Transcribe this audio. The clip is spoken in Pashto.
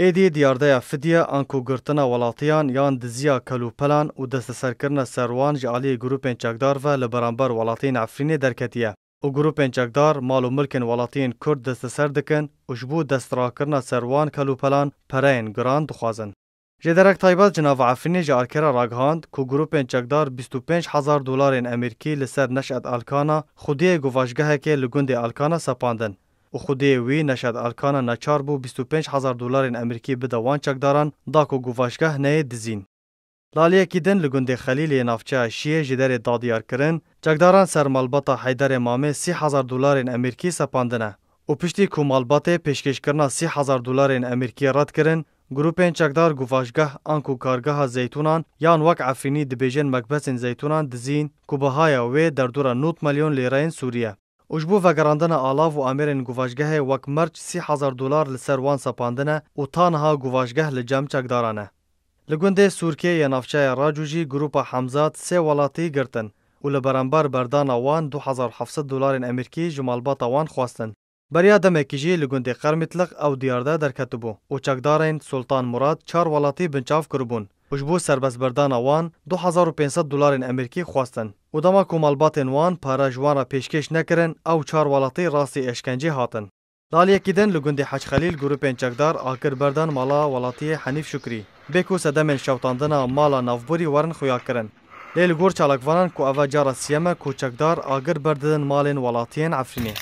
ایدی دیاردیا فدیه آنکو گرتنا ولاتیان یان دزیا کلوپلان و دست سرکرنا سروان جعلی گروپین چکدار و لبرانبر ولاتین عفرینی درکتیه. و گروپین چکدار مال و ملکن ولاتین کرد دست سر دکن و جبو دست راکرنا سروان کلوپلان پرین گران دخوازن. جدرک تایبات جناو عفرینی جارکرا راگهاند که گروپین چکدار 25,000 دلار امریکی لسر نشأت آلکانا خودی گواجگه که لگند آلکانا سپاندن. و خودی وی نشأت آلکانا نچار بو 25,000 دلار امریکی بدوان چکداران دا که گواجگه نه دزین. لالیه کیدن لگند خلیل نافچه شیه جدر دادیار کرن چکداران سر مالباتا حیدر مامه 30,000 دلار امریکی سپاندنه. و پشتی که مالبات پیشکش کرنا 30,000 دلار امریکی رد کرن گروپین چکدار گواجگه آنکو کارگاه زیتونان یان وک عفرینی دبیجن مکبسین زیتونان دزین که بهایا وی در دور 9 میلیون لیرین سوریه. وجبو وگراندن آلاف و امیرین گواجگه وک مرچ 30,000 دلار لسروان سپاندنه و تانها گواجگه لجم چکدارانه. لگونده سورکیه یا نافچه راجوجی گروپا حمزات 3 ولاتی گرتن و لبرانبر بردان وان 2700 دلار امریکی جمالبات وان خواستن. بریا دمکیجی لگونده قرمطلق او دیارده در کتبو و چکدارین سلطان مراد 4 ولاتی بنچاف کربون. وجبو سربس بردان وان 2500 دلار امریکی خواستن. و دما کومالبات وان پارا جوانا پیشکش نکرن او 4 ولاتی راستی اشکنجی هاتن. لالیه کیدن لگونده حج خلیل گروپین چکدار آکر بردان مالا ولاتی حنیف شکری. بکو سدمن شوتاندنا مالا نافبوری ورن خویا کرن. لیل گور چالکوانان کو اوا جارا سیما کو چکدار آگر بردن مالین ولاتین عفرینی.